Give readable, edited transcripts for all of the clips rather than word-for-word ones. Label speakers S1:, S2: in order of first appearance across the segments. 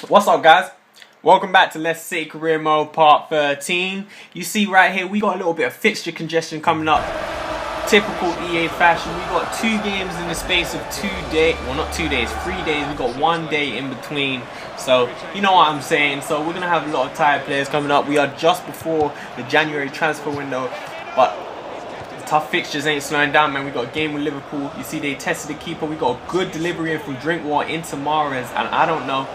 S1: What's up, guys? Welcome back to Leicester City Career Mode Part 13. You see right here, we got a little bit of fixture congestion coming up. Typical EA fashion. We got 2 games in the space of 2 days. Well, not 2 days, 3 days. We got 1 day in between. So, you know what I'm saying. So, we're going to have a lot of tired players coming up. We are just before the January transfer window. But the tough fixtures ain't slowing down, man. We got a game with Liverpool. You see, they tested the keeper. We got a good delivery in from Drinkwater into Mahrez. And I don't know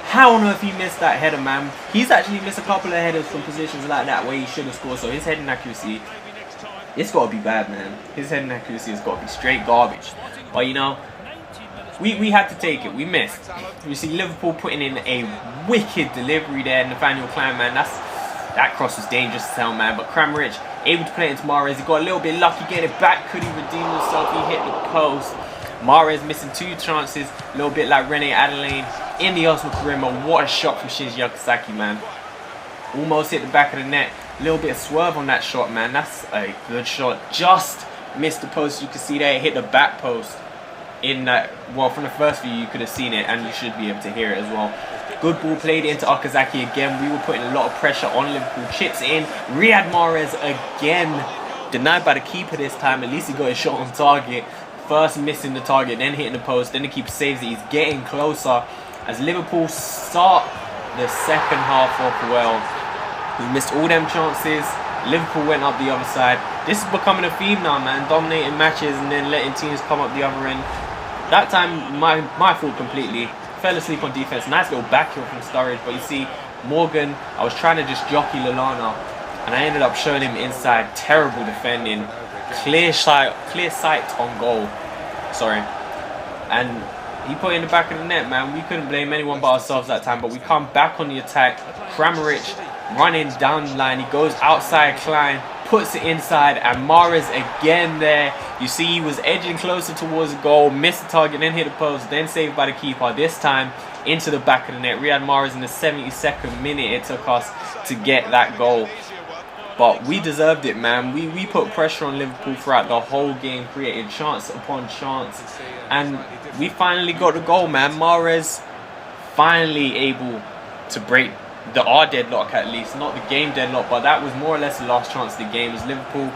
S1: how on earth he missed that header, man. He's actually missed a couple of headers from positions like that where he should have scored. So his heading accuracy, it's got to be bad, man. His heading accuracy has got to be straight garbage. But, you know, we had to take it. We missed. You see Liverpool putting in a wicked delivery there. Nathaniel Klein, man. That cross was dangerous as hell, man. But Kramaric able to play it into Mahrez. He got a little bit lucky getting it back. Could he redeem himself? He hit the post. Mahrez missing 2 chances. A little bit like Rene Adelaide in the Arsenal career mode. What a shot from Shinji Okazaki, man. Almost hit the back of the net. A little bit of swerve on that shot, man. That's a good shot. Just missed the post. You can see there it hit the back post. In that, well, from the first view you could have seen it, and you should be able to hear it as well. Good ball played into Okazaki again. We were putting a lot of pressure on Liverpool. Chips in. Riyad Mahrez again. Denied by the keeper this time. At least he got his shot on target. First missing the target, then hitting the post, then the keeper saves it. He's getting closer as Liverpool start the second half off well. We missed all them chances. Liverpool went up the other side. This is becoming a theme now, man. Dominating matches and then letting teams come up the other end. That time, my fault completely. Fell asleep on defense. Nice little back heel from Sturridge. But you see, Morgan, I was trying to just jockey Lallana, and I ended up showing him inside. Terrible defending. Clear sight on goal. Sorry. And he put it in the back of the net, man. We couldn't blame anyone but ourselves that time. But we come back on the attack. Kramaric running down the line. He goes outside Klein, puts it inside, and Mahrez again there. You see he was edging closer towards the goal, missed the target, then hit the post, then saved by the keeper. This time into the back of the net. Riyad Mahrez in the 72nd minute it took us to get that goal. But we deserved it, man. We put pressure on Liverpool throughout the whole game, created chance upon chance. And we finally got the goal, man. Mahrez finally able to break our deadlock, at least. Not the game deadlock, but that was more or less the last chance of the game. As Liverpool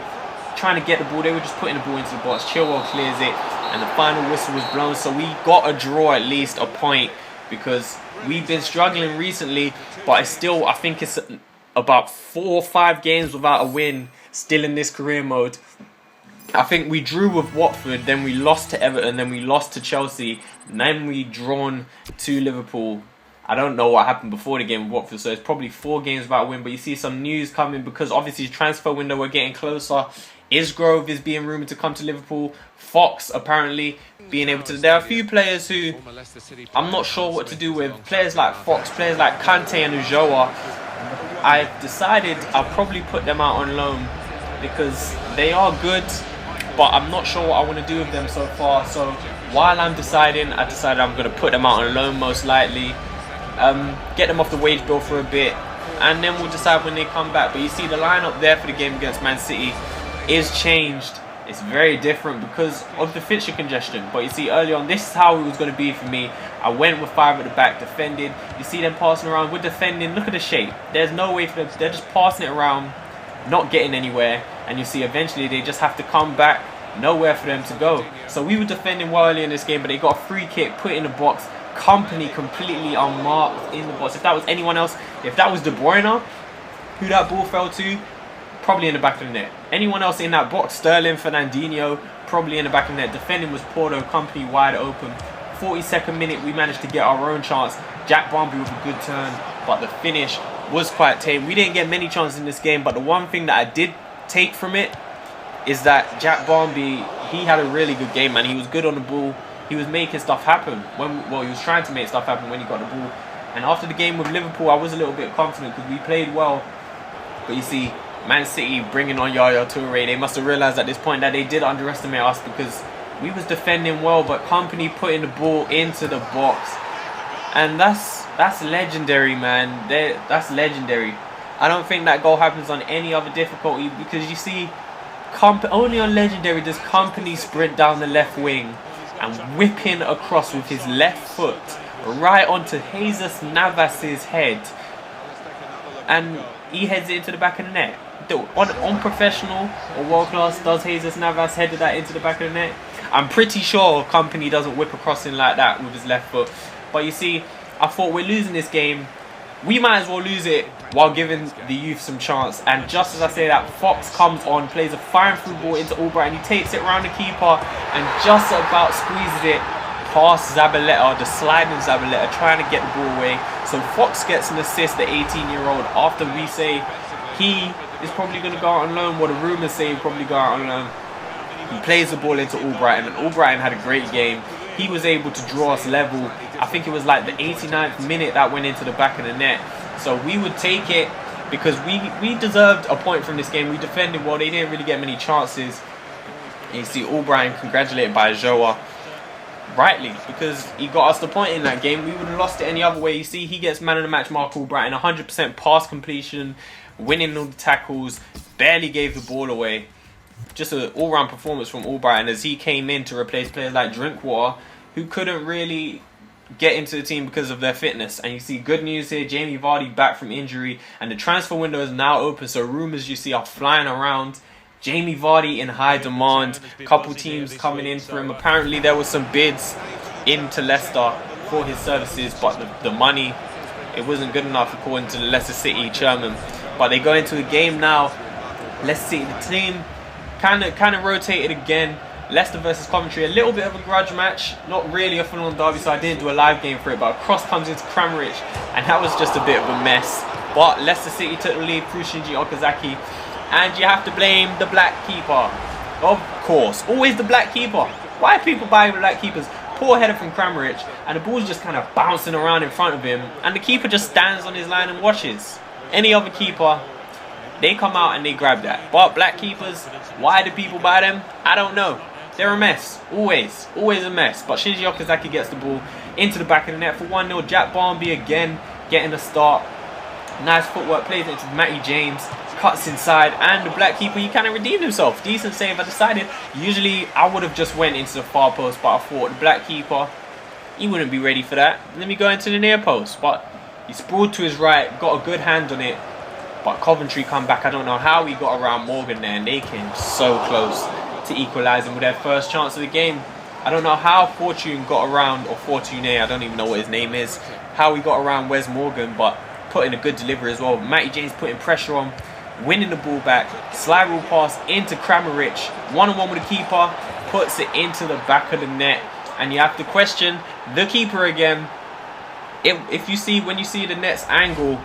S1: trying to get the ball, they were just putting the ball into the box. Chilwell clears it, and the final whistle was blown. So we got a draw, at least a point, because we've been struggling recently. But it's still, I think it's about 4 or 5 games without a win still in this career mode. I think we drew with Watford, then we lost to Everton, then we lost to Chelsea, and then we drawn to Liverpool. I don't know what happened before the game with Watford, so it's probably 4 games without a win. But you see some news coming because obviously transfer window, we're getting closer. Isgrove is being rumoured to come to Liverpool. Fox apparently being able to. There are a few players who I'm not sure what to do with. Players like Fox, players like Kante and Ujoa. I've decided I'll probably put them out on loan because they are good, but I'm not sure what I want to do with them so far. So while I'm deciding, I decided I'm going to put them out on loan most likely. Get them off the wage bill for a bit, and then we'll decide when they come back. But you see the lineup there for the game against Man City is changed. It's very different because of the fixture congestion. But you see early on, this is how it was going to be for me. I went with 5 at the back, defended. You see them passing around. We're defending. Look at the shape. There's no way for them. They're just passing it around, not getting anywhere. And you see eventually they just have to come back. Nowhere for them to go. So we were defending well early in this game, but they got a free kick, put in the box. Company completely unmarked in the box. If that was anyone else, if that was De Bruyne, who that ball fell to, probably in the back of the net. Anyone else in that box, Sterling, Fernandinho, probably in the back of the net. Defending was Porto, Company wide open. 42nd minute, we managed to get our own chance. Jack Barmby with a good turn, but the finish was quite tame. We didn't get many chances in this game, but the one thing that I did take from it is that Jack Barmby, he had a really good game, man. He was good on the ball. He was making stuff happen. He was trying to make stuff happen when he got the ball. And after the game with Liverpool, I was a little bit confident because we played well. But you see, Man City bringing on Yaya Toure, they must have realised at this point that they did underestimate us because we was defending well, but Company putting the ball into the box. And that's legendary, man. That's legendary. I don't think that goal happens on any other difficulty because you see, only on Legendary does Company sprint down the left wing and whipping across with his left foot right onto Jesus Navas's head, and he heads it into the back of the net. Unprofessional or world class does Jesus Navas head that into the back of the net? I'm pretty sure Company doesn't whip a crossing like that with his left foot. But you see, I thought we're losing this game. We might as well lose it while giving the youth some chance. And just as I say that, Fox comes on, plays a fine through ball into Albright, and he takes it around the keeper and just about squeezes it past Zabaleta, the sliding Zabaleta, trying to get the ball away. So Fox gets an assist, the 18-year-old, after we say he is probably going to go out on loan. What the rumours say he'll probably go out on loan. He plays the ball into Albright, and Albright had a great game. He was able to draw us level. I think it was like the 89th minute that went into the back of the net. So we would take it because we deserved a point from this game. We defended well. They didn't really get many chances. And you see Albright congratulated by Joa. Rightly, because he got us the point in that game. We would have lost it any other way. You see, he gets man of the match mark Albright, 100% pass completion, winning all the tackles, barely gave the ball away. Just an all-round performance from Albright, and as he came in to replace players like Drinkwater, who couldn't really get into the team because of their fitness. And you see good news here, Jamie Vardy back from injury, and the transfer window is now open, so rumours you see are flying around. Jamie Vardy in high demand, couple teams coming in for him. Apparently there was some bids into Leicester for his services, but the money, it wasn't good enough according to the Leicester City chairman. But they go into a game now. Leicester City, the team kind of rotated again. Leicester versus Coventry, a little bit of a grudge match, not really a full-on derby, so I didn't do a live game for it, but a cross comes into Cramrich, and that was just a bit of a mess. But Leicester City took the lead through Shinji Okazaki, and you have to blame the black keeper. Of course, always the black keeper. Why are people buying black keepers? Poor header from Cramrich, and the ball's just kind of bouncing around in front of him, and the keeper just stands on his line and watches. Any other keeper, they come out and they grab that. But black keepers, why do people buy them? I don't know. They're a mess. Always a mess. But Shinji Okazaki gets the ball into the back of the net for 1-0. Jack Barnby again getting a start. Nice footwork, plays it into Matty James, cuts inside, and the black keeper, he kind of redeemed himself. Decent save. I decided, usually I would have just went into the far post, but I thought the black keeper, he wouldn't be ready for that. Let me go into the near post, but he sprawled to his right, got a good hand on it, but Coventry come back. I don't know how he got around Morgan there, and they came so close to equalising with their first chance of the game. I don't know how Fortune got around, or Fortune, I don't even know what his name is, how he got around Wes Morgan, but put in a good delivery as well. Matty James putting pressure on, winning the ball back, slide rule pass into Cramrich, one-on-one with the keeper, puts it into the back of the net, and you have to question the keeper again. If you see, when you see the net's angle,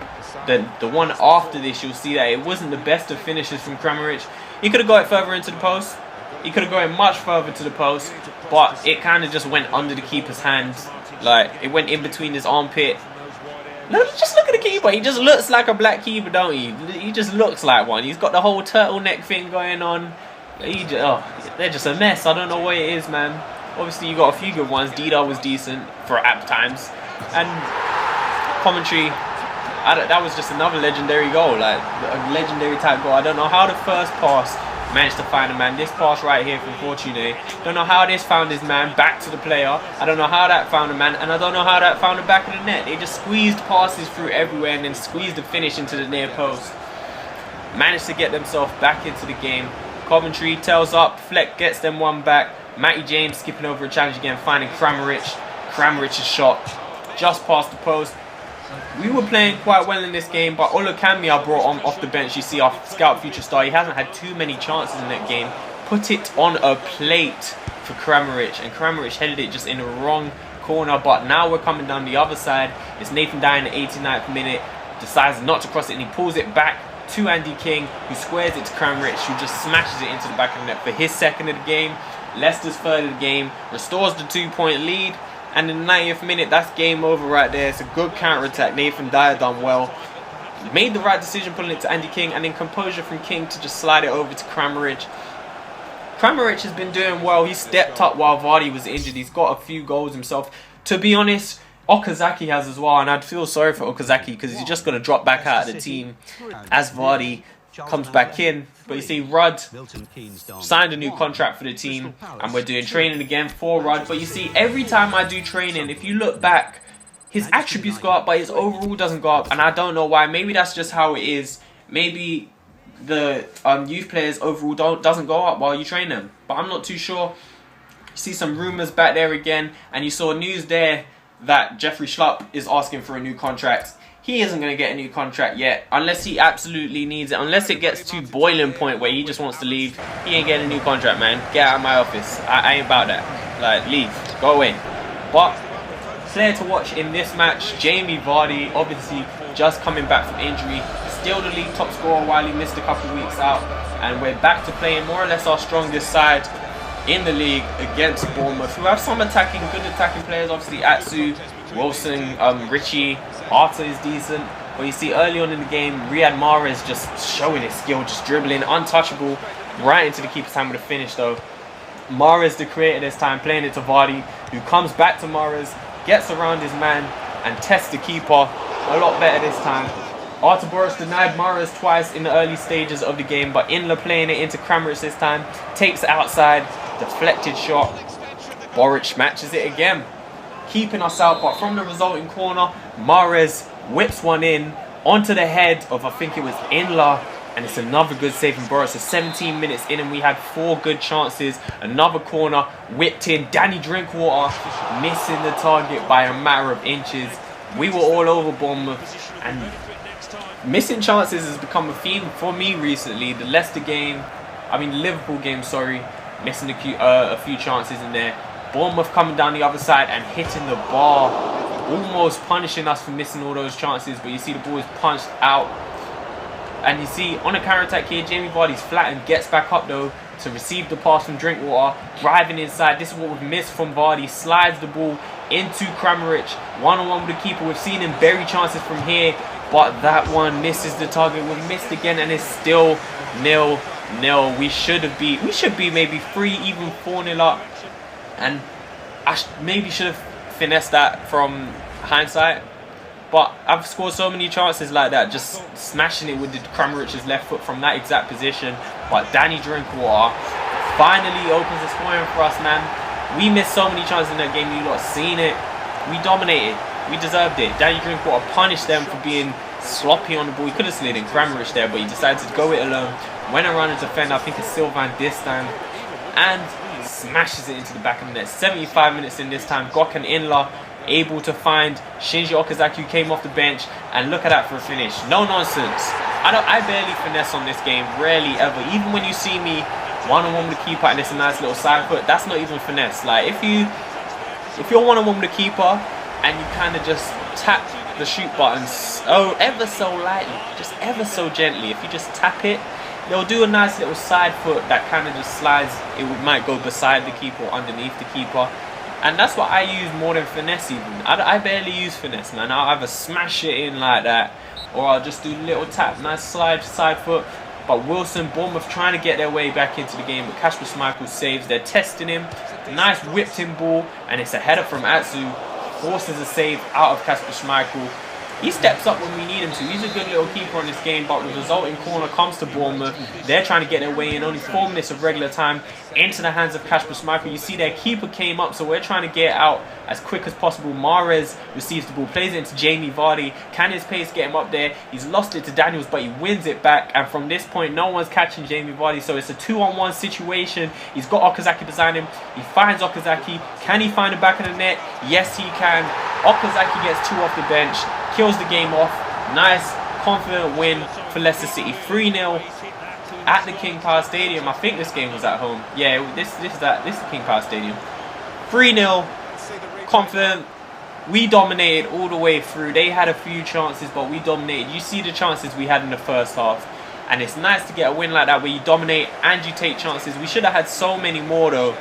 S1: the one after this, you'll see that it wasn't the best of finishes from Cramrich. He could have got it further into the post. He could have got it much further to the post, but it kind of just went under the keeper's hands. Like, it went in between his armpit. Just look at the keeper. He just looks like a black keeper, don't he? He just looks like one. He's got the whole turtleneck thing going on. They're just a mess. I don't know what it is, man. Obviously, you got a few good ones. Dida was decent for at times. And Coventry, that was just another legendary goal. Like, a legendary type goal. I don't know how the first pass managed to find a man. This pass right here from Fortune, don't know how this found his man back to the player. I don't know how that found a man, and I don't know how that found the back of the net. They just squeezed passes through everywhere and then squeezed the finish into the near post. Managed to get themselves back into the game. Coventry tails up, Fleck gets them one back. Matty James skipping over a challenge again, finding Cramrich. Cramrich's shot just past the post. We were playing quite well in this game, but Olukami I brought on off the bench. You see our scout future star, he hasn't had too many chances in that game. Put it on a plate for Cramrich, and Cramrich headed it just in the wrong corner. But now we're coming down the other side. It's Nathan Dyer in the 89th minute, decides not to cross it, and he pulls it back to Andy King, who squares it to Cramrich, who just smashes it into the back of the net for his second of the game. Leicester's third of the game, restores the 2-point lead. And in the 90th minute, that's game over right there. It's a good counter-attack. Nathan Dyer done well. Made the right decision pulling it to Andy King. And then composure from King to just slide it over to Cramrich. Cramrich has been doing well. He stepped up while Vardy was injured. He's got a few goals himself. To be honest, Okazaki has as well. And I'd feel sorry for Okazaki because he's just going to drop back out of the team as Vardy comes back in. But you see, Rudd signed a new contract for the team, and we're doing training again for Rudd. But you see, every time I do training, if you look back his attributes go up, but his overall doesn't go up, and I don't know why. Maybe that's just how it is. Maybe the youth players overall doesn't go up while you train them, but I'm not too sure. You see some rumours back there again, and you saw news there that Jeffrey Schlupp is asking for a new contract. He isn't going to get a new contract yet, unless he absolutely needs it. Unless it gets to boiling point where he just wants to leave, he ain't getting a new contract, man. Get out of my office. I ain't about that. Like, leave. Go away. But player to watch in this match, Jamie Vardy, obviously just coming back from injury. Still the league top scorer while he missed a couple of weeks out. And we're back to playing more or less our strongest side in the league against Bournemouth, who have some good attacking players. Obviously, Atsu, Wilson, Richie, Arthur is decent. But you see early on in the game, Riyad Mahrez just showing his skill, just dribbling, untouchable, right into the keeper's hand with a finish though. Mahrez, the creator this time, playing it to Vardy, who comes back to Mahrez, gets around his man, and tests the keeper a lot better this time. Artur Boruc denied Mahrez twice in the early stages of the game, but Inler playing it into Kramaric this time, takes it outside, deflected shot. Boruc matches it again, keeping us out, but from the resulting corner, Mahrez whips one in onto the head of, I think it was Inler, and it's another good save from Boruc. So 17 minutes in and we had 4 good chances. Another corner whipped in. Danny Drinkwater missing the target by a matter of inches. We were all over Bournemouth, and missing chances has become a theme for me recently. The Liverpool game, sorry, missing a few chances in there. Bournemouth coming down the other side and hitting the bar, almost punishing us for missing all those chances. But you see the ball is punched out. And you see, on a counter-attack here, Jamie Vardy's flattened, gets back up though to receive the pass from Drinkwater, driving inside. This is what we've missed from Vardy. Slides the ball into Kramaric, one-on-one with the keeper. We've seen him bury chances from here, but that one misses the target. We've missed again, and it's still 0-0. We should be maybe 3, even 4-0 up. And I maybe should have finessed that from hindsight. But I've scored so many chances like that, just smashing it with the Kramaric's left foot from that exact position. But Danny Drinkwater finally opens the scoring for us, man. We missed so many chances in that game. You lot seen it. We dominated. We deserved it. Danny Drinkwater punished them for being sloppy on the ball. He could have slid in Kramaric there, but he decided to go it alone. Went around his defender, I think it's Sylvain this time, and smashes it into the back of the net. 75 minutes in this time. Gok and Inler able to find Shinji Okazaki, who came off the bench, and look at that for a finish. No nonsense. I barely finesse on this game, rarely ever. Even when you see me one-on-one with the keeper and it's a nice little side foot, that's not even finesse. Like if you're one-on-one with the keeper and you kind of just tap the shoot button ever so lightly, just ever so gently, if you just tap it, they'll do a nice little side foot that kind of just slides. It might go beside the keeper or underneath the keeper. And that's what I use more than finesse even. I barely use finesse, man. I'll either smash it in like that, or I'll just do a little tap, nice side foot. But Wilson, Bournemouth trying to get their way back into the game, but Kasper Schmeichel saves. They're testing him. Nice whipped in ball, and it's a header from Atsu. Forces a save out of Kasper Schmeichel. He steps up when we need him to. He's a good little keeper on this game, but the resulting corner comes to Bournemouth. They're trying to get their way in. Only 4 minutes of regular time into the hands of Kasper Schmeichel. You see their keeper came up, so we're trying to get out as quick as possible. Mahrez receives the ball, plays it into Jamie Vardy. Can his pace get him up there? He's lost it to Daniels, but he wins it back. And from this point, no one's catching Jamie Vardy, so it's a 2-on-1 situation. He's got Okazaki beside him. He finds Okazaki. Can he find the back of the net? Yes, he can. Okazaki gets 2 off the bench, kills the game off. Nice, confident win for Leicester City. 3-0 at the King Power Stadium. I think this game was at home. Yeah, this is the King Power Stadium. 3-0, confident. We dominated all the way through. They had a few chances, but we dominated. You see the chances we had in the first half. And it's nice to get a win like that where you dominate and you take chances. We should have had so many more though.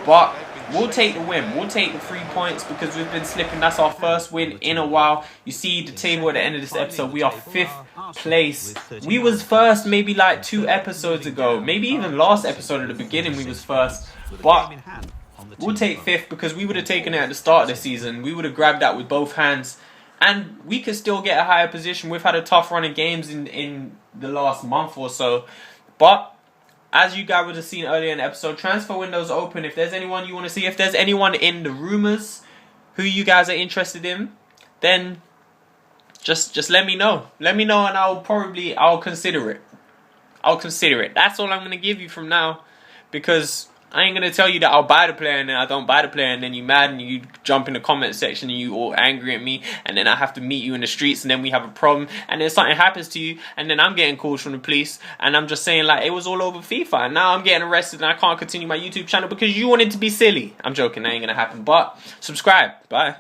S1: But we'll take the win. We'll take the 3 points because we've been slipping. That's our first win in a while. You see the table at the end of this episode. We are 5th place. We was first maybe like 2 episodes ago. Maybe even last episode at the beginning we was first. But we'll take 5th because we would have taken it at the start of the season. We would have grabbed that with both hands. And we could still get a higher position. We've had a tough run of games in the last month or so. But as you guys would have seen earlier in the episode, transfer window's open. If there's anyone you want to see, if there's anyone in the rumours who you guys are interested in, then just let me know. Let me know, and I'll consider it. I'll consider it. That's all I'm gonna give you from now, because I ain't gonna tell you that I'll buy the player and then I don't buy the player, and then you mad and you jump in the comment section and you all angry at me, and then I have to meet you in the streets, and then we have a problem, and then something happens to you, and then I'm getting calls from the police, and I'm just saying like it was all over FIFA, and now I'm getting arrested and I can't continue my YouTube channel because you wanted to be silly. I'm joking, that ain't gonna happen. But subscribe. Bye.